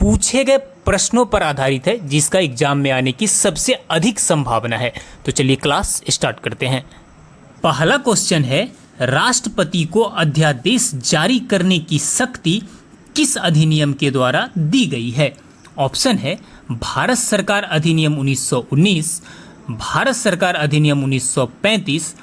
पूछे गए प्रश्नों पर आधारित है जिसका एग्जाम में आने की सबसे अधिक संभावना है। तो चलिए क्लास स्टार्ट करते हैं। पहला क्वेश्चन है, राष्ट्रपति को अध्यादेश जारी करने की शक्ति किस अधिनियम के द्वारा दी गई है? ऑप्शन है भारत सरकार अधिनियम 1919, भारत सरकार अधिनियम 1935,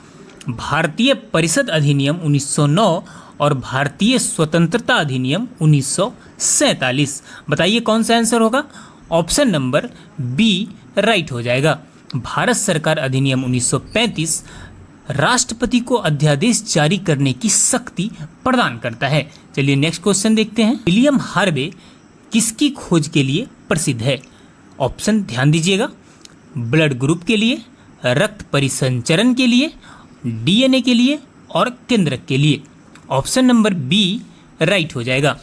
भारतीय परिषद अधिनियम 1909 और भारतीय स्वतंत्रता अधिनियम 1947। बताइए कौन सा आंसर होगा? ऑप्शन नंबर बी राइट हो जाएगा। भारत सरकार अधिनियम 1935 राष्ट्रपति को अध्यादेश जारी करने की शक्ति प्रदान करता है। चलिए नेक्स्ट क्वेश्चन देखते हैं। विलियम हार्वे किसकी खोज के लिए प्रसिद्ध है? ऑप्शन ध्यान दीजिएगा, ब्लड ग्रुप के लिए, रक्त परिसंचरण के लिए, डीएनए के लिए और केंद्रक के लिए। ऑप्शन नंबर बी राइट हो जाएगा।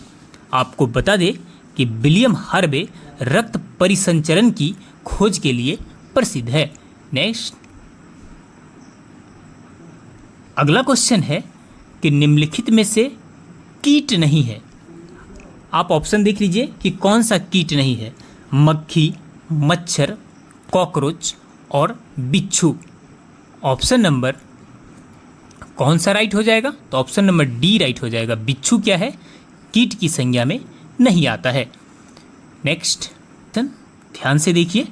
आपको बता दें कि विलियम हार्वे रक्त परिसंचरण की खोज के लिए प्रसिद्ध है। नेक्स्ट अगला क्वेश्चन है कि निम्नलिखित में से कीट नहीं है। आप ऑप्शन देख लीजिए कि कौन सा कीट नहीं है। मक्खी, मच्छर, कॉकरोच और बिच्छू। ऑप्शन नंबर कौन सा राइट हो जाएगा? तो ऑप्शन नंबर डी राइट हो जाएगा। बिच्छू क्या है? कीट की संज्ञा में नहीं आता है। नेक्स्ट ध्यान से देखिए,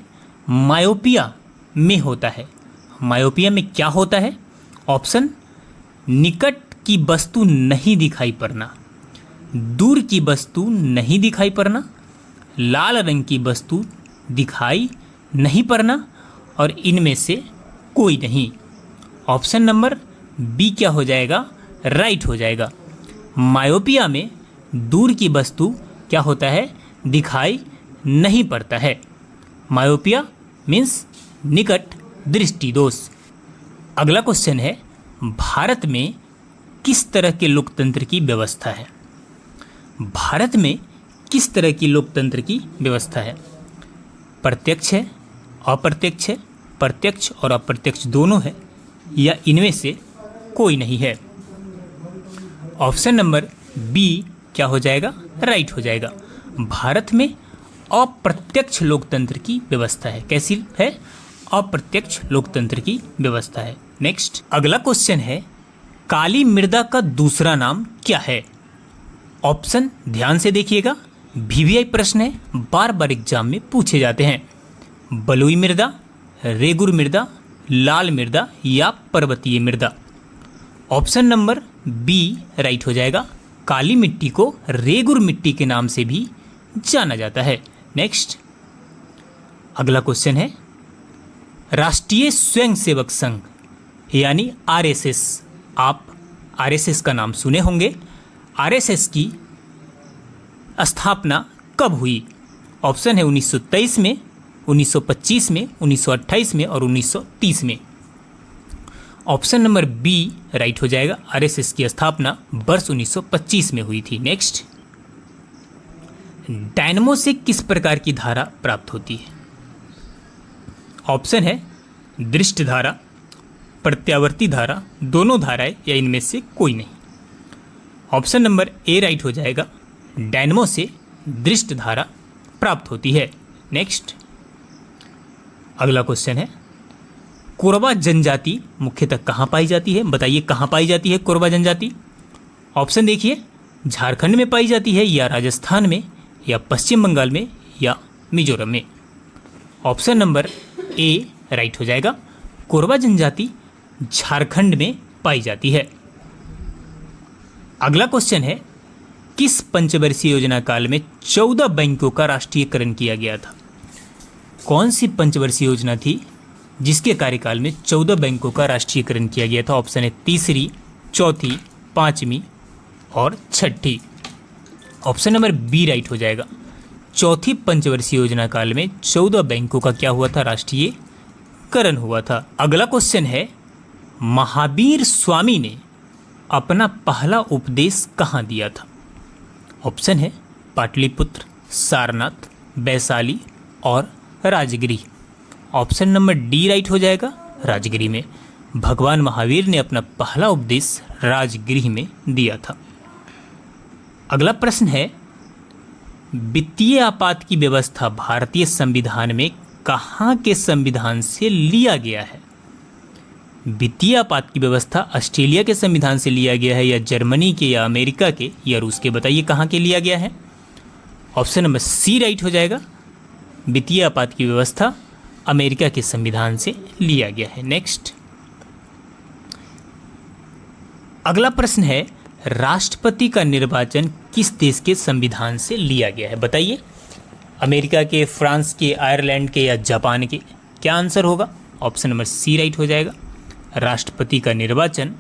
मायोपिया में होता है। मायोपिया में क्या होता है? ऑप्शन निकट की वस्तु नहीं दिखाई पड़ना, दूर की वस्तु नहीं दिखाई पड़ना, लाल रंग की वस्तु दिखाई नहीं पड़ना और इनमें से कोई नहीं। ऑप्शन नंबर बी क्या हो जाएगा? राइट हो जाएगा। मायोपिया में दूर की वस्तु क्या होता है? दिखाई नहीं पड़ता है। मायोपिया मीन्स निकट दृष्टि दोष। अगला क्वेश्चन है, भारत में किस तरह के लोकतंत्र की व्यवस्था है? भारत में किस तरह की लोकतंत्र की व्यवस्था है? प्रत्यक्ष है, अप्रत्यक्ष है, प्रत्यक्ष और अप्रत्यक्ष दोनों है, या इनमें से कोई नहीं है? ऑप्शन नंबर बी क्या हो जाएगा? राइट हो जाएगा। भारत में अप्रत्यक्ष लोकतंत्र की व्यवस्था है। कैसी है? अप्रत्यक्ष लोकतंत्र की व्यवस्था है। नेक्स्ट अगला क्वेश्चन है, काली मृदा का दूसरा नाम क्या है? ऑप्शन ध्यान से देखिएगा, वीवीआई प्रश्न है, बार बार एग्जाम में पूछे जाते हैं। बलुई मृदा, रेगुर मृदा, लाल मृदा या पर्वतीय मृदा। ऑप्शन नंबर बी राइट हो जाएगा। काली मिट्टी को रेगुर मिट्टी के नाम से भी जाना जाता है। नेक्स्ट अगला क्वेश्चन है, राष्ट्रीय स्वयंसेवक संघ यानी आरएसएस, आप आरएसएस का नाम सुने होंगे। आरएसएस की स्थापना कब हुई? ऑप्शन है 1923 में, 1925 में, 1928 में और 1930 में। ऑप्शन नंबर बी राइट हो जाएगा। आरएसएस की स्थापना वर्ष 1925 में हुई थी। नेक्स्ट डायनमो से किस प्रकार की धारा प्राप्त होती है? ऑप्शन है दृष्ट धारा, प्रत्यावर्ती धारा, दोनों धाराएं या इनमें से कोई नहीं। ऑप्शन नंबर ए राइट हो जाएगा। डायनमो से दृष्ट धारा प्राप्त होती है। नेक्स्ट अगला क्वेश्चन है, कोरबा जनजाति मुख्यतः कहाँ पाई जाती है? बताइए कहाँ पाई जाती है कोरबा जनजाति? ऑप्शन देखिए, झारखंड में पाई जाती है, या राजस्थान में, या पश्चिम बंगाल में, या मिजोरम में। ऑप्शन नंबर ए राइट हो जाएगा। कोरबा जनजाति झारखंड में पाई जाती है। अगला क्वेश्चन है, किस पंचवर्षीय योजना काल में 14 बैंकों का राष्ट्रीयकरण किया गया था? कौन सी पंचवर्षीय योजना थी जिसके कार्यकाल में 14 बैंकों का राष्ट्रीयकरण किया गया था? ऑप्शन है तीसरी, चौथी, पांचवी और छठी। ऑप्शन नंबर बी राइट हो जाएगा। चौथी पंचवर्षीय योजना काल में 14 बैंकों का क्या हुआ था? राष्ट्रीयकरण हुआ था। अगला क्वेश्चन है, महावीर स्वामी ने अपना पहला उपदेश कहाँ दिया था? ऑप्शन है पाटलिपुत्र, सारनाथ, वैशाली और Rajagiri. Option number D right हो जाएगा। राजगिरी में भगवान महावीर ने अपना पहला उपदेश राजगिरी में दिया था। अगला प्रश्न है, वित्तीय आपात की व्यवस्था भारतीय संविधान में कहाँ के संविधान से लिया गया है? वित्तीय आपात की व्यवस्था ऑस्ट्रेलिया के संविधान से लिया गया है, या जर्मनी के, या अमेरिका के, या रूस के? बताइए कहाँ के लिया गया है। ऑप्शन नंबर सी राइट हो जाएगा। वित्तीय आपात की व्यवस्था अमेरिका के संविधान से लिया गया है। नेक्स्ट, अगला प्रश्न है, राष्ट्रपति का निर्वाचन किस देश के संविधान से लिया गया है? बताइए, अमेरिका के, फ्रांस के, आयरलैंड के, या जापान के? क्या आंसर होगा? ऑप्शन नंबर सी राइट हो जाएगा। राष्ट्रपति का निर्वाचन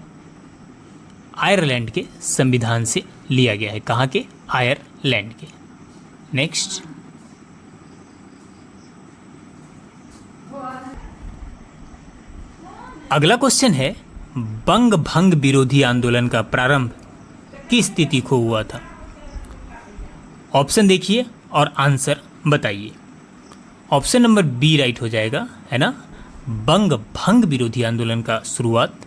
आयरलैंड के संविधान से लिया गया है। कहाँ के? आयरलैंड के। नेक्स्ट, अगला क्वेश्चन है, बंग भंग विरोधी आंदोलन का प्रारंभ किस तिथि को हुआ था? ऑप्शन देखिए और आंसर बताइए। ऑप्शन नंबर बी राइट हो जाएगा, है ना। बंग भंग विरोधी आंदोलन का शुरुआत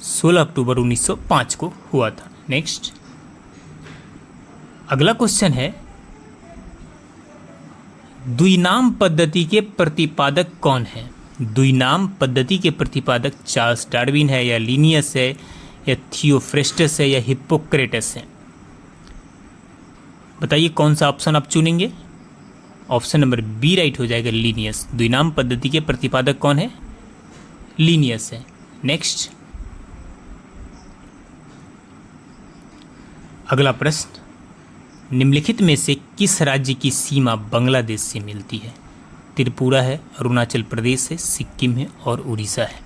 16 अक्टूबर 1905 को हुआ था। नेक्स्ट, अगला क्वेश्चन है, द्विनाम पद्धति के प्रतिपादक कौन है? द्विनाम पद्धति के प्रतिपादक चार्ल्स डार्विन है, या लिनियस है, या थियोफ्रेस्टस है, या हिप्पोक्रेटस है? बताइए कौन सा ऑप्शन आप चुनेंगे। ऑप्शन नंबर बी राइट हो जाएगा, लिनियस। द्विनाम पद्धति के प्रतिपादक कौन है? लिनियस है। नेक्स्ट, अगला प्रश्न, निम्नलिखित में से किस राज्य की सीमा बांग्लादेश से मिलती है? त्रिपुरा है, अरुणाचल प्रदेश है, सिक्किम है, और उड़ीसा है?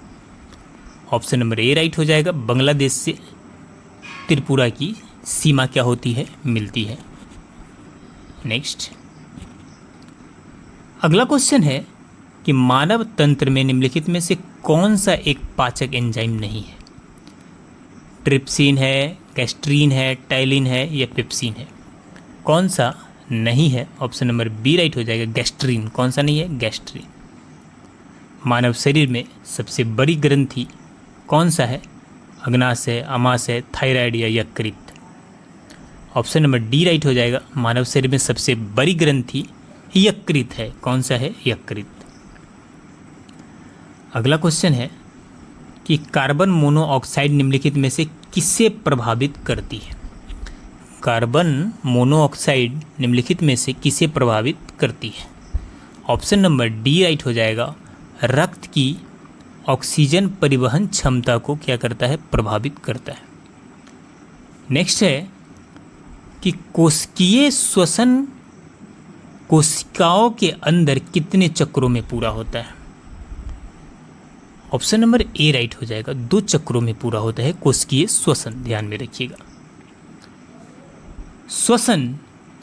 ऑप्शन नंबर ए राइट हो जाएगा। बांग्लादेश से त्रिपुरा की सीमा क्या होती है? मिलती है। नेक्स्ट, अगला क्वेश्चन है कि मानव तंत्र में निम्नलिखित में से कौन सा एक पाचक एंजाइम नहीं है? ट्रिप्सिन है, गैस्ट्रीन है, टाइलिन है, या पेप्सिन है? कौन सा नहीं है? ऑप्शन नंबर बी राइट हो जाएगा, गैस्ट्रीन। कौन सा नहीं है? गैस्ट्रीन। मानव शरीर में सबसे बड़ी ग्रंथि कौन सा है? अग्नाशय, अमाशय, थायराइड, या यकृत? ऑप्शन नंबर डी राइट हो जाएगा। मानव शरीर में सबसे बड़ी ग्रंथि यकृत है। कौन सा है? यकृत। अगला क्वेश्चन है कि कार्बन मोनोऑक्साइड निम्नलिखित में से किससे प्रभावित करती है? कार्बन मोनोऑक्साइड निम्नलिखित में से किसे प्रभावित करती है? ऑप्शन नंबर डी राइट हो जाएगा। रक्त की ऑक्सीजन परिवहन क्षमता को क्या करता है? प्रभावित करता है। नेक्स्ट है कि कोशिकीय श्वसन कोशिकाओं के अंदर कितने चक्रों में पूरा होता है? ऑप्शन नंबर ए राइट हो जाएगा। 2 चक्रों में पूरा होता है कोशिकीय श्वसन। ध्यान में रखिएगा। श्वसन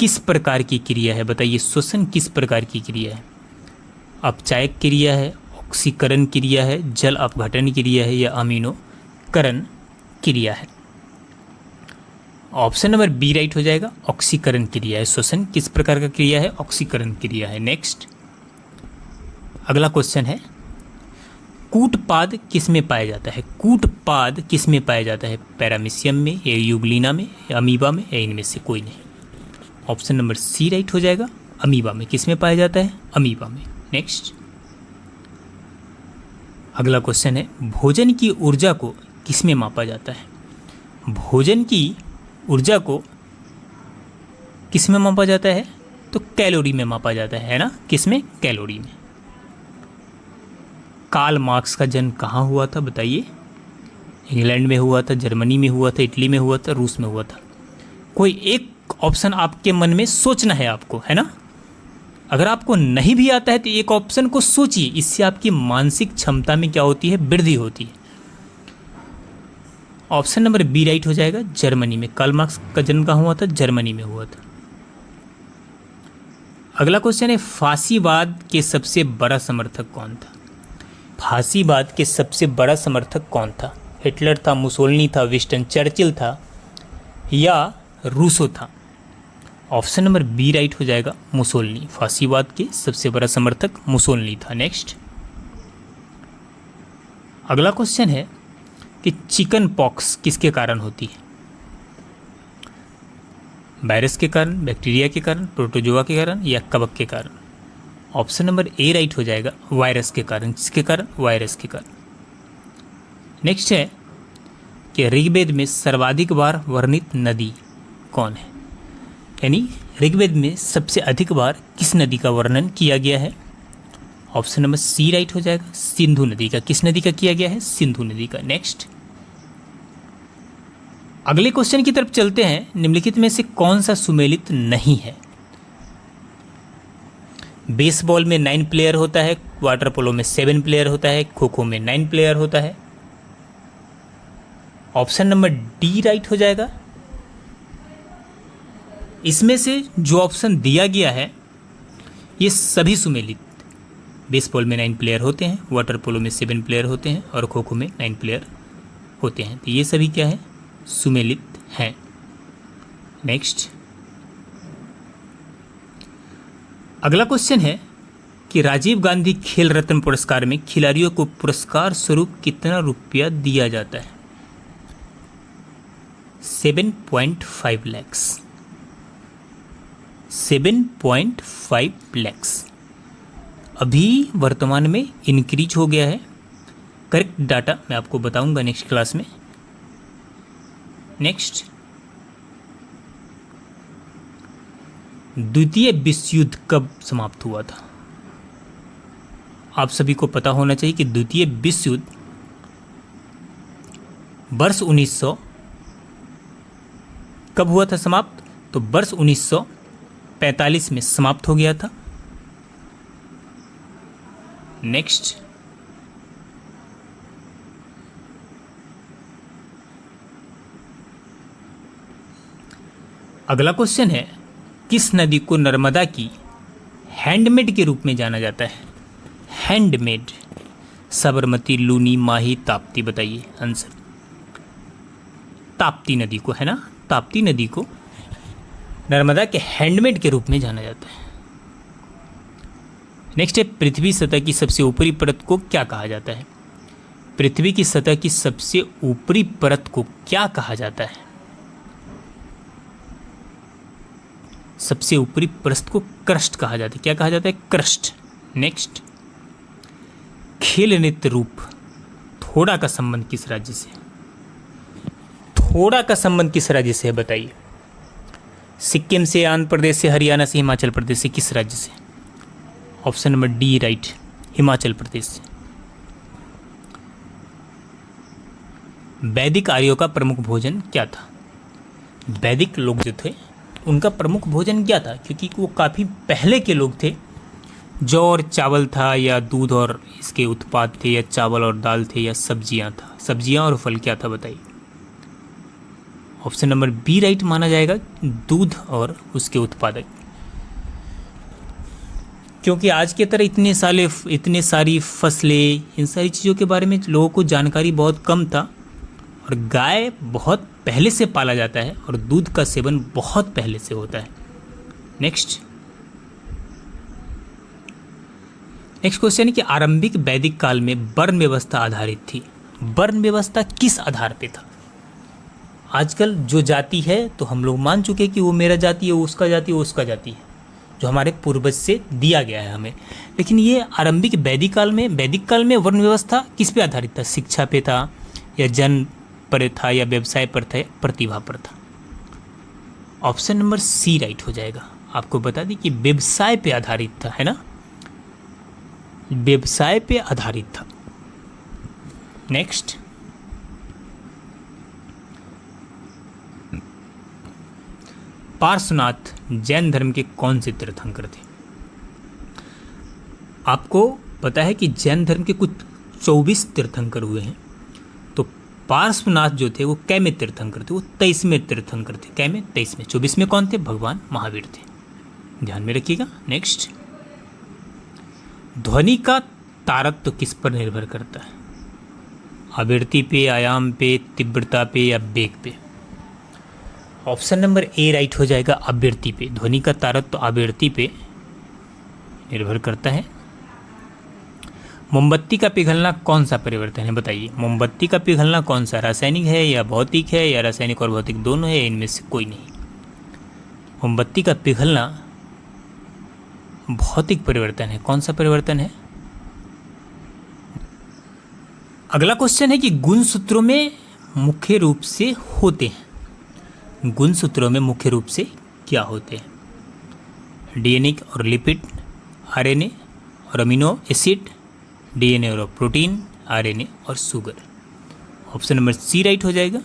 किस प्रकार की क्रिया है? बताइए, श्वसन किस प्रकार की क्रिया है? अपचायक क्रिया है, ऑक्सीकरण क्रिया है, जल अपघटन क्रिया है, या अमीनोकरण क्रिया है? ऑप्शन नंबर बी राइट हो जाएगा। ऑक्सीकरण क्रिया है। श्वसन किस प्रकार का क्रिया है? ऑक्सीकरण क्रिया है। नेक्स्ट, अगला क्वेश्चन है, कूटपाद किस में पाया जाता है? कूटपाद किस में पाया जाता है? पैरामीशियम में, या यूग्लिना में, या अमीबा में, या इनमें से कोई नहीं? ऑप्शन नंबर सी राइट हो जाएगा। अमीबा में। किस में पाया जाता है? अमीबा में। नेक्स्ट, अगला क्वेश्चन है, भोजन की ऊर्जा को किस में मापा जाता है? भोजन की ऊर्जा को किस में मापा जाता है? तो कैलोरी में मापा जाता है ना। किस में? कैलोरी में। कार्ल मार्क्स का जन्म कहाँ हुआ था? बताइए। इंग्लैंड में हुआ था, जर्मनी में हुआ था, इटली में हुआ था, रूस में हुआ था? कोई एक ऑप्शन आपके मन में सोचना है आपको, है ना। अगर आपको नहीं भी आता है तो एक ऑप्शन को सोचिए, इससे आपकी मानसिक क्षमता में क्या होती है? वृद्धि होती है। ऑप्शन नंबर बी राइट हो जाएगा। जर्मनी में। कार्ल मार्क्स का जन्म कहाँ हुआ था? जर्मनी में हुआ था। अगला क्वेश्चन है, फांसीवाद के सबसे बड़ा समर्थक कौन था? फांसीवाद के सबसे बड़ा समर्थक कौन था? हिटलर था, मुसोलिनी था, विंस्टन चर्चिल था, या रूसो था? ऑप्शन नंबर बी राइट हो जाएगा, मुसोलिनी। फांसीवाद के सबसे बड़ा समर्थक मुसोलिनी था। नेक्स्ट, अगला क्वेश्चन है कि चिकन पॉक्स किसके कारण होती है? वायरस के कारण, बैक्टीरिया के कारण, प्रोटोजोआ के कारण या कवक के कारण? ऑप्शन नंबर ए राइट हो जाएगा, वायरस के कारण। किसके कारण? वायरस के कारण। नेक्स्ट है कि ऋग्वेद में सर्वाधिक बार वर्णित नदी कौन है? यानी ऋग्वेद में सबसे अधिक बार किस नदी का वर्णन किया गया है? ऑप्शन नंबर सी राइट हो जाएगा, सिंधु नदी का। किस नदी का किया गया है? सिंधु नदी का। नेक्स्ट, अगले क्वेश्चन की तरफ चलते हैं। निम्नलिखित में से कौन सा सुमेलित नहीं है? बेसबॉल में 9 प्लेयर होता है, वाटर पोलो में 7 प्लेयर होता है, खो खो में 9 प्लेयर होता है। ऑप्शन नंबर डी राइट हो जाएगा। इसमें से जो ऑप्शन दिया गया है ये सभी सुमेलित। बेसबॉल में 9 प्लेयर होते हैं, वाटर पोलो में 7 प्लेयर होते हैं और खो खो में 9 प्लेयर होते हैं। तो ये सभी क्या है? सुमेलित हैं। नेक्स्ट, अगला क्वेश्चन है कि राजीव गांधी खेल रत्न पुरस्कार में खिलाड़ियों को पुरस्कार स्वरूप कितना रुपया दिया जाता है? 7.5 लाख। 7.5 लाख अभी वर्तमान में इंक्रीज हो गया है। करेक्ट डाटा मैं आपको बताऊंगा नेक्स्ट क्लास में। नेक्स्ट, द्वितीय विश्व युद्ध कब समाप्त हुआ था? आप सभी को पता होना चाहिए कि द्वितीय विश्व युद्ध वर्ष 1900 कब हुआ था समाप्त? तो वर्ष 1945 में समाप्त हो गया था। नेक्स्ट, अगला क्वेश्चन है, किस नदी को नर्मदा की हैंडमेड के रूप में जाना जाता है? हैंडमेड, साबरमती, लूनी, माही, ताप्ती। बताइए आंसर। ताप्ती नदी को, है ना, ताप्ती नदी को नर्मदा के हैंडमेड के रूप में जाना जाता है। नेक्स्ट है, पृथ्वी सतह की सबसे ऊपरी परत को क्या कहा जाता है? पृथ्वी की सतह की सबसे ऊपरी परत को क्या कहा जाता है? सबसे ऊपरी परत को क्रस्ट कहा जाता है। क्या कहा जाता है? क्रस्ट। नेक्स्ट, खेल नृत्य रूप थोड़ा का संबंध किस राज्य से? थोड़ा का संबंध किस राज्य से है? बताइए। सिक्किम से, आंध्र प्रदेश से, हरियाणा से, हिमाचल प्रदेश से, किस राज्य से? Option number D right, Himachal Pradesh से। वैदिक आर्यों का प्रमुख भोजन क्या था? वैदिक लोग जो थे उनका प्रमुख भोजन क्या था? क्योंकि वो काफ़ी पहले के लोग थे। जौ और चावल था, या दूध और इसके उत्पाद थे, या चावल और दाल थे, या सब्जियां था? सब्जियां और फल क्या था? बताइए। ऑप्शन नंबर बी राइट माना जाएगा, दूध और उसके उत्पादक। क्योंकि आज के तरह इतने सारी फसलें, इन सारी चीज़ों के बारे में लोगों को जानकारी बहुत कम था, और गाय बहुत पहले से पाला जाता है और दूध का सेवन बहुत पहले से होता है। नेक्स्ट क्वेश्चन है कि आरंभिक वैदिक काल में वर्ण व्यवस्था आधारित थी। वर्ण व्यवस्था किस आधार पे था? आजकल जो जाति है तो हम लोग मान चुके हैं कि वो मेरा जाति है, वो उसका जाति है, वो उसका जाति है, जो हमारे पूर्वज से दिया गया है हमें। लेकिन ये आरंभिक वैदिक काल में वर्ण व्यवस्था किस पे आधारित था? शिक्षा पे था, या जन्म पर था, या व्यवसाय पर था, या प्रतिभा पर था? ऑप्शन नंबर सी राइट हो जाएगा। आपको बता दी कि व्यवसाय पे आधारित था, है ना, व्यवसाय पे आधारित था। नेक्स्ट, पार्श्वनाथ जैन धर्म के कौन से तीर्थंकर थे? आपको पता है कि जैन धर्म के कुछ 24 तीर्थंकर हुए हैं। तो पार्श्वनाथ जो थे वो कै में तीर्थंकर थे? वो 23वें तीर्थंकर थे। कै में? 23वें। 24 में कौन थे? भगवान महावीर थे। ध्यान में रखिएगा। नेक्स्ट, ध्वनि का तारत्व किस पर निर्भर करता है? आवृत्ति पे, आयाम पे, तीव्रता पे, या वेग पे? ऑप्शन नंबर ए राइट हो जाएगा, आवृत्ति पे। ध्वनि का तारत्व आवृत्ति पे निर्भर करता है। मोमबत्ती का पिघलना कौन सा परिवर्तन है? बताइए। मोमबत्ती का पिघलना कौन सा? रासायनिक है या भौतिक है, या रासायनिक और भौतिक दोनों है, इनमें से कोई नहीं? मोमबत्ती का पिघलना भौतिक परिवर्तन है। कौन सा परिवर्तन है? अगला क्वेश्चन है कि गुणसूत्रों में मुख्य रूप से होते हैं। गुणसूत्रों में मुख्य रूप से क्या होते हैं? डीएनए और लिपिड, आरएनए और अमीनो एसिड, डीएनए और प्रोटीन, आरएनए और sugar. Option number C right हो जाएगा।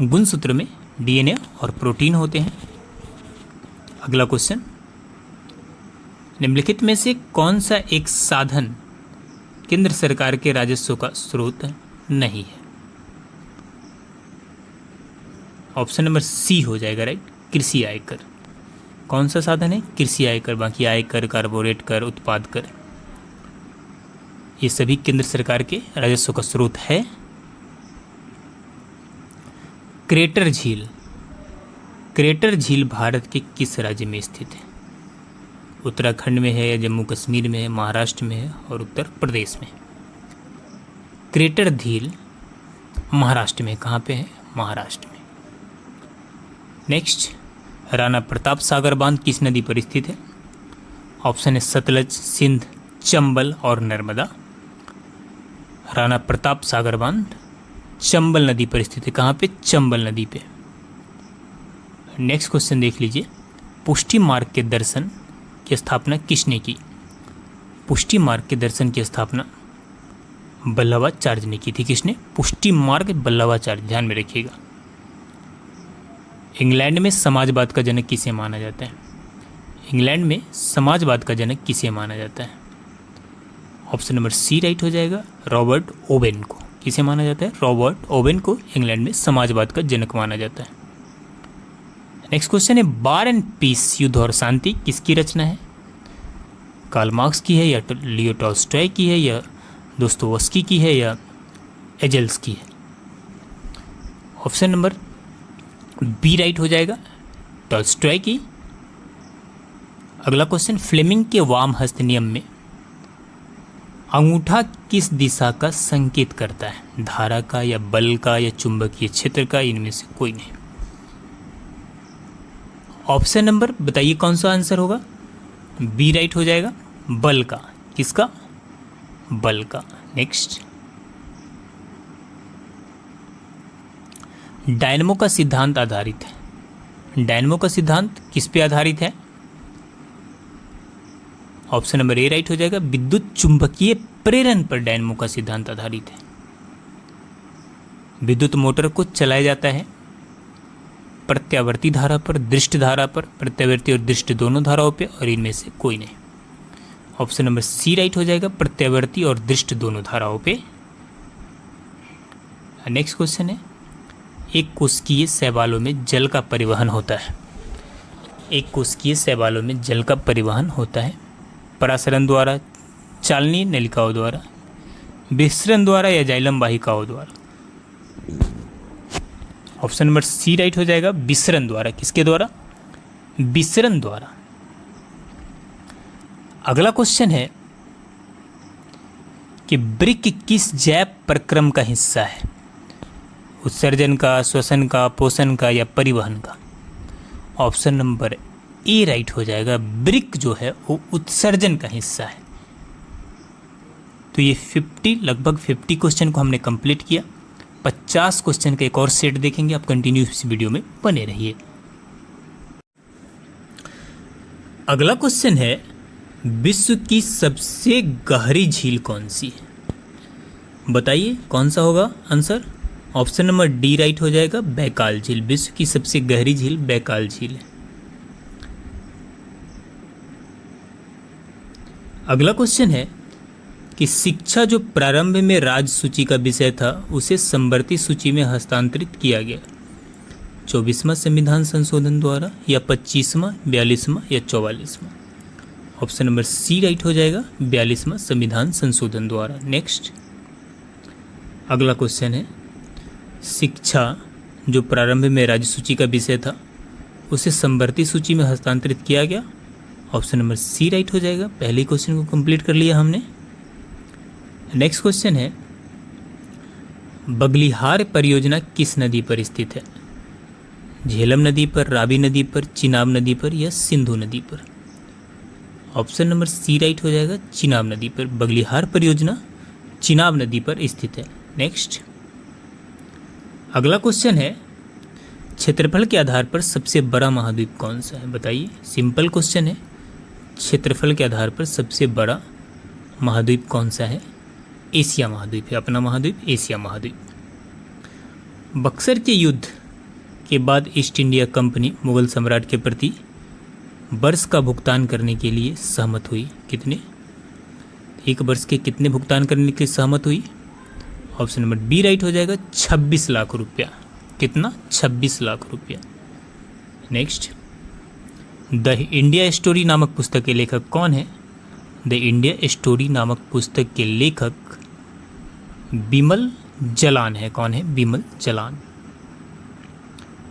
गुणसूत्र में डीएनए और प्रोटीन होते हैं। अगला क्वेश्चन, निम्नलिखित में से कौन सा एक साधन केंद्र सरकार के राजस्व का स्रोत नहीं है? ऑप्शन नंबर सी हो जाएगा राइट, कृषि आयकर। कौन सा साधन है? कृषि आयकर। बाकी आयकर, कारपोरेट कर, उत्पाद कर, ये सभी केंद्र सरकार के राजस्व का स्रोत है। क्रेटर झील, क्रेटर झील भारत के किस राज्य में स्थित है? उत्तराखंड में है या जम्मू कश्मीर में है, महाराष्ट्र में है और उत्तर प्रदेश में? क्रेटर झील महाराष्ट्र में। कहाँ पे है? महाराष्ट्र में। नेक्स्ट, राणा प्रताप सागर बांध किस नदी पर स्थित है? ऑप्शन है सतलज, सिंध, चंबल और नर्मदा। राणा प्रताप सागर बांध चंबल नदी पर स्थित है। कहाँ पे? चंबल नदी पे। नेक्स्ट क्वेश्चन देख लीजिए, पुष्टि मार्ग के दर्शन की स्थापना किसने की? पुष्टि मार्ग के दर्शन की स्थापना बल्लभाचार्य ने की थी। किसने? पुष्टि मार्ग बल्लभाचार्य। ध्यान में रखिएगा। इंग्लैंड में समाजवाद का जनक किसे माना जाता है? इंग्लैंड में समाजवाद का जनक किसे माना जाता है? ऑप्शन नंबर सी राइट हो जाएगा, रॉबर्ट ओवेन को। किसे माना जाता है? रॉबर्ट ओवेन को इंग्लैंड में समाजवाद का जनक माना जाता है। नेक्स्ट क्वेश्चन है, वार एंड पीस, युद्ध और शांति किसकी रचना है? कार्ल मार्क्स की है या लियो टॉल्स्टॉय की है या दोस्तोवस्की की है या एजेल्स की है? ऑप्शन नंबर बी राइट हो जाएगा, टॉल्स्टॉय की। अगला क्वेश्चन, फ्लेमिंग के वाम हस्त नियम में अंगूठा किस दिशा का संकेत करता है? धारा का या बल का या चुंबकीय क्षेत्र का? इनमें से कोई नहीं। ऑप्शन नंबर बताइए कौन सा आंसर होगा? बी राइट हो जाएगा, बल का। किसका? बल का। नेक्स्ट, डायनमो का सिद्धांत आधारित है। डायनमो का सिद्धांत किस पे आधारित है? ऑप्शन नंबर ए राइट हो जाएगा, विद्युत चुंबकीय प्रेरण पर डायनमो का सिद्धांत आधारित है। विद्युत मोटर को चलाया जाता है प्रत्यावर्ती धारा पर, दृष्ट धारा पर, प्रत्यावर्ती और दृष्ट दोनों धाराओं पे, और इनमें से कोई नहीं। ऑप्शन नंबर सी राइट हो जाएगा, प्रत्यावर्ती और दृष्ट दोनों धाराओं पे। नेक्स्ट क्वेश्चन है, एक कोशिकीय शैवालों में जल का परिवहन होता है। एक कोशिकीय शैवालों में जल का परिवहन होता है परासरण द्वारा, चालनीय नलिकाओं द्वारा, विसरण द्वारा या जाइलम वाहिकाओं द्वारा? ऑप्शन नंबर सी राइट हो जाएगा, विसरण द्वारा। किसके द्वारा? विसरण द्वारा। अगला क्वेश्चन है कि वृक्क किस जैव प्रक्रम का हिस्सा है? उत्सर्जन का, श्वसन का, पोषण का या परिवहन का? ऑप्शन नंबर ए राइट हो जाएगा, वृक्क जो है वो उत्सर्जन का हिस्सा है। तो ये 50 लगभग 50 क्वेश्चन को हमने कंप्लीट किया। 50 क्वेश्चन का एक और सेट देखेंगे। आप कंटिन्यू इस वीडियो में बने रहिए। अगला क्वेश्चन है, विश्व की सबसे गहरी झील कौन सी है? बताइए कौन सा होगा answer? Option number D right हो जाएगा, बैकाल झील। विश्व की सबसे गहरी झील बैकाल झील है। अगला क्वेश्चन है कि शिक्षा जो प्रारंभ में राज्य सूची का विषय था उसे समवर्ती सूची में हस्तांतरित किया गया 24वां संविधान संशोधन द्वारा या 25वां, 42वां या 44वां? ऑप्शन नंबर सी राइट हो जाएगा, 42वां संविधान संशोधन द्वारा। नेक्स्ट, अगला क्वेश्चन है, शिक्षा जो प्रारंभ में राज्य सूची का विषय था उसे समवर्ती सूची में हस्तांतरित किया गया। ऑप्शन नंबर सी राइट हो जाएगा। पहले क्वेश्चन को कंप्लीट कर लिया हमने। नेक्स्ट क्वेश्चन है, बगलिहार परियोजना किस नदी पर स्थित है? झेलम नदी पर, रावी नदी पर, चिनाब नदी पर या सिंधु नदी पर? ऑप्शन नंबर सी राइट हो जाएगा, चिनाब नदी पर। बगलिहार परियोजना चिनाब नदी पर स्थित है। नेक्स्ट, अगला क्वेश्चन है, क्षेत्रफल के आधार पर सबसे बड़ा महाद्वीप कौन सा है? बताइए, सिंपल क्वेश्चन है। क्षेत्रफल के आधार पर सबसे बड़ा महाद्वीप कौन सा है? एशिया महाद्वीप है, अपना महाद्वीप एशिया महाद्वीप। बक्सर के युद्ध के बाद ईस्ट इंडिया कंपनी मुगल सम्राट के प्रति वर्ष का भुगतान करने के लिए सहमत हुई। कितने? एक वर्ष के कितने भुगतान करने के लिए सहमत हुई? ऑप्शन नंबर बी राइट हो जाएगा, 26 लाख रुपया। कितना? 26 लाख रुपया। नेक्स्ट, द इंडिया स्टोरी नामक पुस्तक के लेखक कौन है? द इंडिया स्टोरी नामक पुस्तक के लेखक बिमल जलान है। कौन है? बिमल जलान।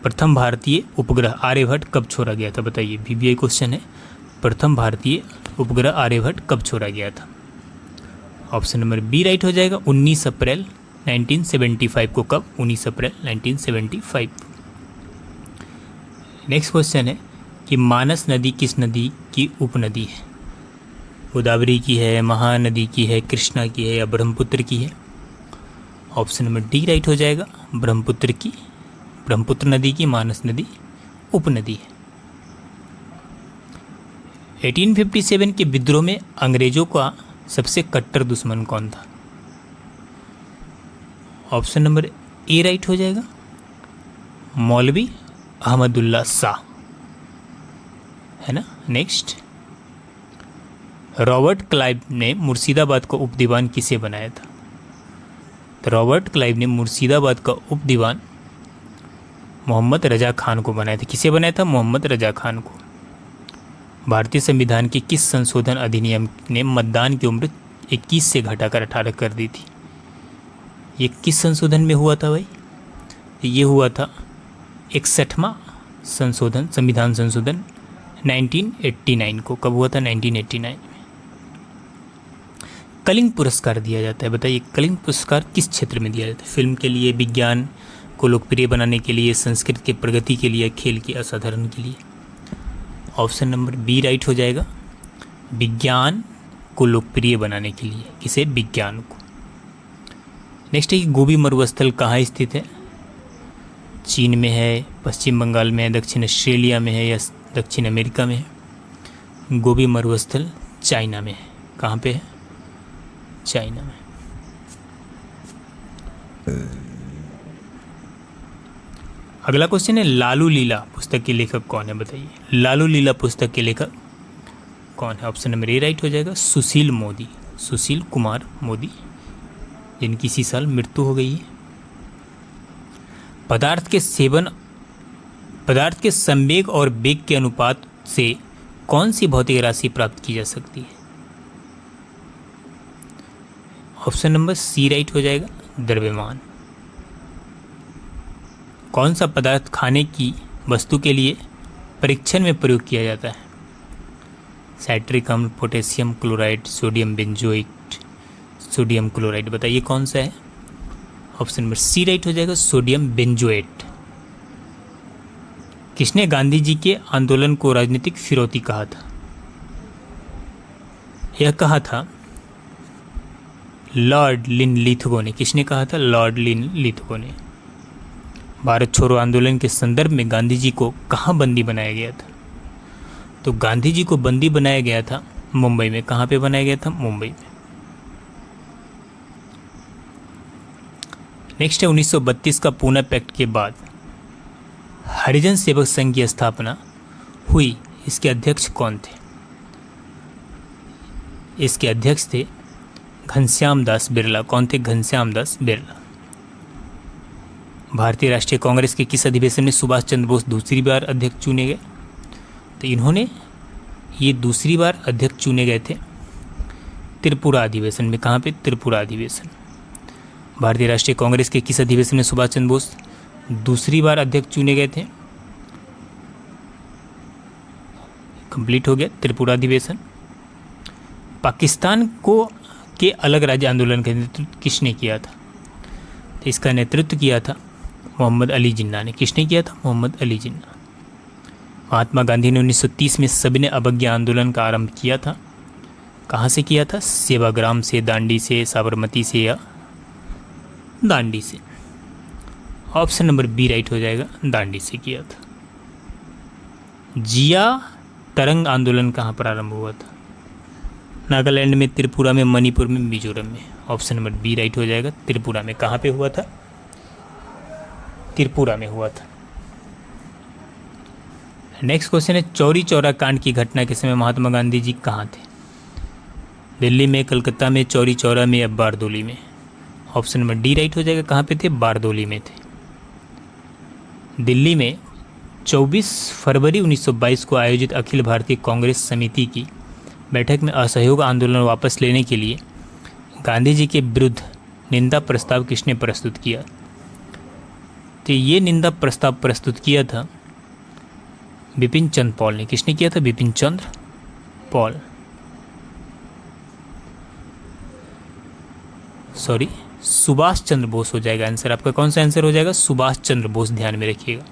प्रथम भारतीय उपग्रह आर्यभट्ट कब छोड़ा गया था? बताइए, बीबीआई क्वेश्चन है। प्रथम भारतीय उपग्रह आर्यभट्ट कब छोड़ा गया था? ऑप्शन नंबर बी राइट हो जाएगा, 19 अप्रैल 1975 को। कब? 19 अप्रैल 1975। नेक्स्ट क्वेश्चन है कि मानस नदी किस नदी की उपनदी है? गोदावरी की है, महानदी की है, कृष्णा की है या ब्रह्मपुत्र की है? ऑप्शन नंबर डी राइट हो जाएगा, ब्रह्मपुत्र की। ब्रह्मपुत्र नदी की मानस नदी उपनदी है। 1857 के विद्रोह में अंग्रेजों का सबसे कट्टर दुश्मन कौन था? ऑप्शन नंबर ए राइट हो जाएगा, मौलवी अहमदुल्ला शाह, है ना। नेक्स्ट, रॉबर्ट क्लाइव ने मुर्शिदाबाद का उपदीवान किसे बनाया था? तो रॉबर्ट क्लाइव ने मुर्शिदाबाद का उपदीवान मोहम्मद रजा खान को बनाया था। किसे बनाया था? मोहम्मद रजा खान को। भारतीय संविधान के किस संशोधन अधिनियम ने मतदान की उम्र 21 से घटाकर 18 कर दी थी? ये किस संशोधन में हुआ था भाई? ये हुआ था 61वां संशोधन, संविधान संशोधन 1989 को। कब हुआ था? 1989 में। कलिंग पुरस्कार दिया जाता है। बताइए, कलिंग पुरस्कार किस क्षेत्र में दिया जाता है? फिल्म के लिए, विज्ञान को लोकप्रिय बनाने के लिए, संस्कृत के प्रगति के लिए, खेल के असाधारण के लिए? ऑप्शन नंबर बी राइट हो जाएगा, विज्ञान को लोकप्रिय बनाने के लिए। किसे? विज्ञान को। नेक्स्ट है कि गोबी मरुस्थल कहाँ स्थित है? चीन में है, पश्चिम बंगाल में है, दक्षिण ऑस्ट्रेलिया में है या दक्षिण अमेरिका में है? गोबी मरुस्थल चाइना में है। कहाँ पे है? चाइना में। अगला क्वेश्चन है, लालू लीला पुस्तक के लेखक कौन है? बताइए, लालू लीला पुस्तक के लेखक कौन है? ऑप्शन नंबर ए राइट हो जाएगा, सुशील मोदी, सुशील कुमार मोदी, जिनकी इसी साल मृत्यु हो गई है। पदार्थ के संवेग और वेग के अनुपात से कौन सी भौतिक राशि प्राप्त की जा सकती है? ऑप्शन नंबर सी राइट हो जाएगा, द्रव्यमान। कौन सा पदार्थ खाने की वस्तु के लिए परीक्षण में प्रयोग किया जाता है? साइट्रिक अम्ल, potassium chloride, sodium benzoate, sodium chloride. बताइए कौन सा है? ऑप्शन नंबर सी राइट हो जाएगा, सोडियम बेंजोएट। किसने गांधी जी के आंदोलन को राजनीतिक फिरौती कहा था? यह कहा था लॉर्ड लिनलिथगो ने। किसने कहा था? लॉर्ड लिनलिथगो ने। भारत छोड़ो आंदोलन के संदर्भ में गांधी जी को कहाँ बंदी बनाया गया था? तो गांधी जी को बंदी बनाया गया था मुंबई में। कहाँ पे बनाया गया था? मुंबई में। नेक्स्ट है, 1932 का पूना पैक्ट के बाद हरिजन सेवक संघ की स्थापना हुई। इसके अध्यक्ष कौन थे? इसके अध्यक्ष थे घनश्याम दास बिरला। कौन थे? घनश्याम दास बिरला। भारतीय राष्ट्रीय कांग्रेस के किस अधिवेशन में सुभाष चंद्र बोस दूसरी बार अध्यक्ष चुने गए? तो इन्होंने ये दूसरी बार अध्यक्ष चुने गए थे त्रिपुरा अधिवेशन में। कहाँ पे? त्रिपुरा अधिवेशन। भारतीय राष्ट्रीय कांग्रेस के किस अधिवेशन में सुभाष चंद्र बोस दूसरी बार अध्यक्ष चुने गए थे? कंप्लीट हो गया, त्रिपुरा अधिवेशन। पाकिस्तान को अलग राज्य आंदोलन का नेतृत्व किसने किया था? तो इसका नेतृत्व किया था मोहम्मद अली जिन्ना ने। किसने किया था? मोहम्मद अली जिन्ना। महात्मा गांधी ने 1930 में सविनय अवज्ञा आंदोलन का आरंभ किया था। कहाँ से किया था? सेवाग्राम से, दांडी से, साबरमती से या दांडी से। ऑप्शन नंबर बी राइट हो जाएगा, दांडी से किया था। जिया तरंग आंदोलन कहाँ पर आरंभ हुआ था? नागालैंड में, त्रिपुरा में, मणिपुर में, मिजोरम में। ऑप्शन नंबर बी राइट हो जाएगा, त्रिपुरा में। कहाँ पे हुआ था? त्रिपुरा में हुआ था। नेक्स्ट क्वेश्चन है, चौरी चौरा कांड की घटना के समय महात्मा गांधी जी कहाँ थे? दिल्ली में, कलकत्ता में, चौरी चौरा में या बारदोली में? ऑप्शन नंबर डी राइट हो जाएगा। कहाँ पे थे? बारदोली में थे। दिल्ली में 24 फरवरी 1922 को आयोजित अखिल भारतीय कांग्रेस समिति की बैठक में असहयोग आंदोलन वापस लेने के लिए गांधी जी के विरुद्ध निंदा प्रस्ताव किसने प्रस्तुत किया? तो ये निंदा प्रस्ताव प्रस्तुत किया था बिपिन चंद्र पॉल ने। किसने किया था? बिपिन चंद्र पॉल। सॉरी, सुभाष चंद्र बोस हो जाएगा आंसर आपका। कौन सा आंसर हो जाएगा? सुभाष चंद्र बोस, ध्यान में रखिएगा।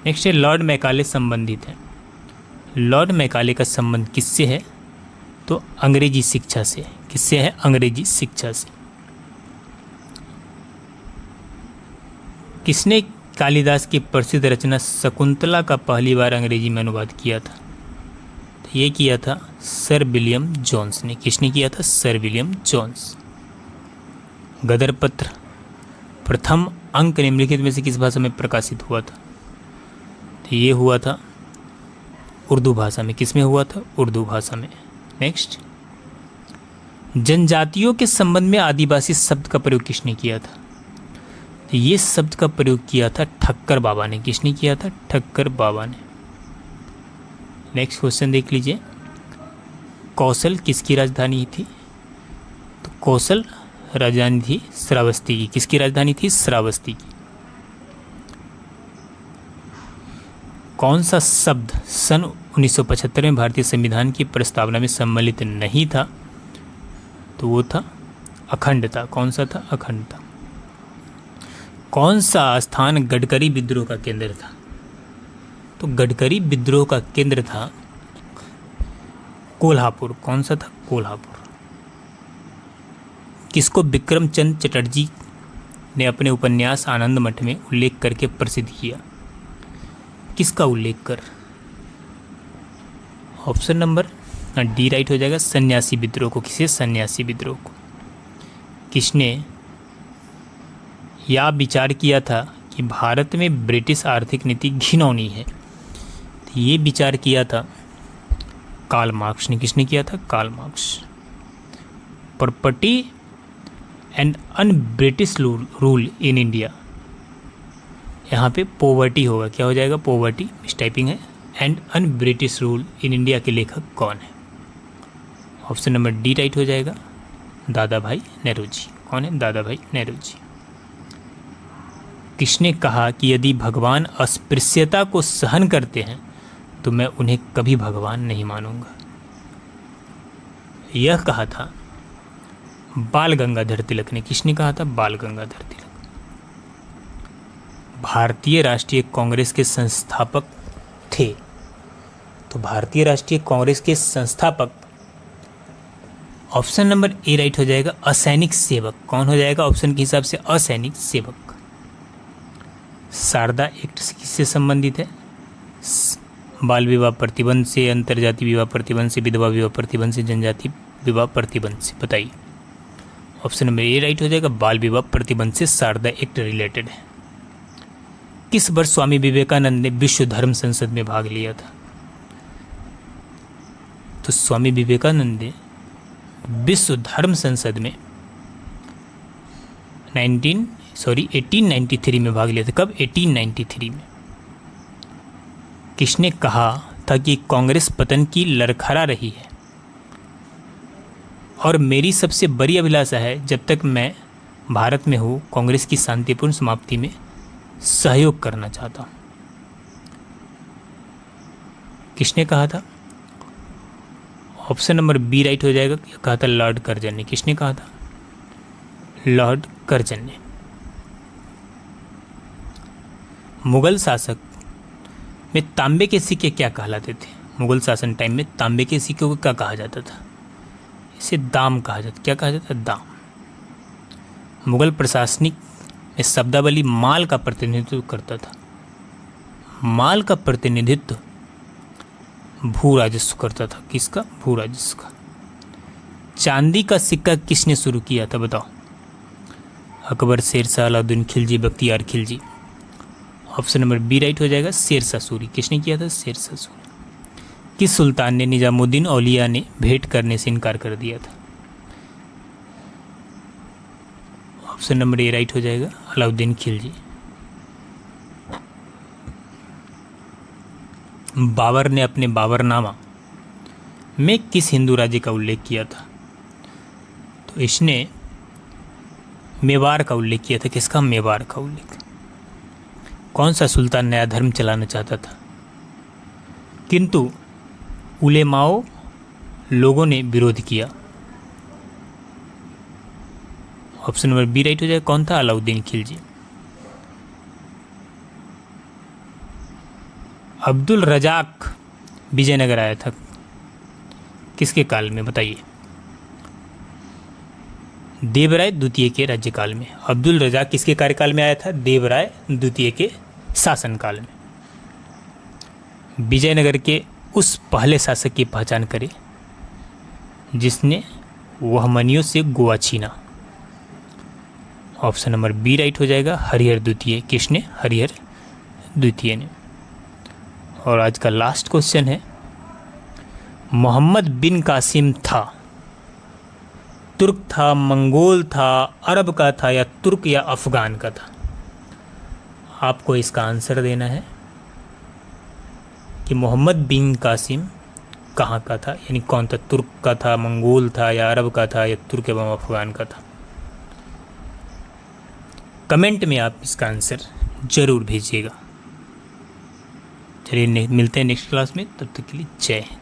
नेक्स्ट है, लॉर्ड मैकाले संबंधित है। लॉर्ड मैकाले का संबंध किससे है? तो अंग्रेजी शिक्षा से। किससे है? अंग्रेजी शिक्षा से। किसने कालिदास की प्रसिद्ध रचना शकुंतला का पहली बार अंग्रेजी में अनुवाद किया था? तो ये किया था सर विलियम जोन्स ने। किसने किया था? Sir William Jones. गदर पत्र प्रथम अंक निम्नलिखित में से किस भाषा में प्रकाशित हुआ था? तो ये हुआ था उर्दू भाषा में। किस में हुआ था? उर्दू भाषा में। नेक्स्ट, जनजातियों के संबंध में आदिवासी शब्द का प्रयोग किसने किया था? तो ये शब्द का प्रयोग किया था ठक्कर बाबा ने। किसने किया था? ठक्कर बाबा ने। नेक्स्ट क्वेश्चन देख लीजिए, कौशल किसकी राजधानी थी? तो कौशल राजधानी थी श्रावस्ती की। किसकी राजधानी थी? श्रावस्ती की। कौन सा शब्द सन 1975 में भारतीय संविधान की प्रस्तावना में सम्मिलित नहीं था? तो वो था अखंडता। कौन सा था? अखंडता। कौन सा स्थान गडकरी विद्रोह का केंद्र था? तो गडकरी विद्रोह का केंद्र था कोल्हापुर। कौन सा था? कोल्हापुर। किसको विक्रम चंद्र चटर्जी ने अपने उपन्यास आनंद मठ में उल्लेख करके प्रसिद्ध किया? किसका उल्लेख कर? ऑप्शन नंबर डी राइट हो जाएगा, सन्यासी विद्रोह को। किसे? सन्यासी विद्रोह को। किसने यह विचार किया था कि भारत में ब्रिटिश आर्थिक नीति घिनौनी है? तो ये विचार किया था कार्ल मार्क्स ने। किसने किया था? Karl Marx. Property and un British rule in India, यहाँ पे पोवर्टी होगा। क्या हो जाएगा? पोवर्टी, मिसटाइपिंग है। And un British rule in India के लेखक कौन है? ऑप्शन नंबर डी राइट हो जाएगा, दादा भाई नेहरू जी। कौन है? दादा भाई नेहरू जी। किसने कहा कि यदि भगवान अस्पृश्यता को सहन करते हैं तो मैं उन्हें कभी भगवान नहीं मानूंगा? यह कहा था बाल गंगाधर तिलक ने। किसने कहा था? बाल गंगाधर तिलक। भारतीय राष्ट्रीय कांग्रेस के संस्थापक थे। तो भारतीय राष्ट्रीय कांग्रेस के संस्थापक, ऑप्शन नंबर ए राइट हो जाएगा, असैनिक सेवक। कौन हो जाएगा ऑप्शन के हिसाब से? असैनिक सेवक। शारदा एक्ट किससे संबंधित है? बाल विवाह प्रतिबंध से, अंतरजातीय विवाह प्रतिबंध से, विधवा विवाह प्रतिबंध से, जनजाति विवाह प्रतिबंध से। बताइए। ऑप्शन नंबर ए राइट हो जाएगा, बाल विवाह प्रतिबंध से शारदा एक्ट रिलेटेड है। किस वर्ष स्वामी विवेकानंद ने विश्व धर्म संसद में भाग लिया था? तो स्वामी विवेकानंद ने विश्व धर्म संसद में 1893 में भाग लिया था। कब? 1893 में। किसने कहा था कि कांग्रेस पतन की लड़खड़ा रही है और मेरी सबसे बड़ी अभिलाषा है जब तक मैं भारत में हूँ कांग्रेस की शांतिपूर्ण समाप्ति में सहयोग करना चाहता हूँ? किसने कहा था? ऑप्शन नंबर बी राइट हो जाएगा। कहा था लॉर्ड कर्जन ने। किसने कहा था? लॉर्ड कर्जन ने। मुगल शासक में तांबे के सिक्के क्या कहलाते थे? मुगल शासन टाइम में तांबे के सिक्कों को क्या कहा जाता था? इसे दाम कहा जाता। क्या कहा जाता? दाम। मुगल प्रशासनिक में शब्दावली माल का प्रतिनिधित्व करता था। माल का प्रतिनिधित्व भू राजस्व करता था। किसका? भू राजस्व का। चांदी का सिक्का किसने शुरू किया था? बताओ। Akbar, Sher Shah, Alauddin Khilji, Bakhtiyar Khilji. Option number B right हो जाएगा, शेरशाह सूरी। किसने किया था? शेरशाह सूरी। किस सुल्तान ने निजामुद्दीन औलिया ने भेंट करने से इनकार कर दिया था? ऑप्शन नंबर ए राइट हो जाएगा, अलाउद्दीन खिलजी। बाबर ने अपने बाबरनामा में किस हिंदू राज्य का उल्लेख किया था? तो इसने मेवाड़ का उल्लेख किया था। किसका? मेवाड़ का उल्लेख। कौन सा सुल्तान नया धर्म चलाना चाहता था, किंतु उलेमाओं लोगों ने विरोध किया? ऑप्शन नंबर बी राइट हो जाएगा। कौन था? अलाउद्दीन खिलजी। अब्दुल रजाक विजयनगर आया था किसके काल में? बताइए। देवराय द्वितीय के राज्यकाल में। अब्दुल रजाक किसके कार्यकाल में आया था? देवराय द्वितीय के शासनकाल में। विजयनगर के उस पहले शासक की पहचान करें जिसने वहमनियों से गोवा छीना। ऑप्शन नंबर बी राइट हो जाएगा, हरिहर द्वितीय। किसने? हरिहर द्वितीय ने। और आज का लास्ट क्वेश्चन है, मोहम्मद बिन कासिम था, तुर्क था, मंगोल था, अरब का था, या तुर्क या अफ़गान का था? आपको इसका आंसर देना है कि मोहम्मद बिन कासिम कहाँ का था, यानी कौन था? तुर्क का था, मंगोल था, या अरब का था, या तुर्क एवं अफ़गान का था? कमेंट में आप इसका आंसर ज़रूर भेजिएगा। चलिए मिलते हैं नेक्स्ट क्लास में, तब तक के लिए जय हिंद।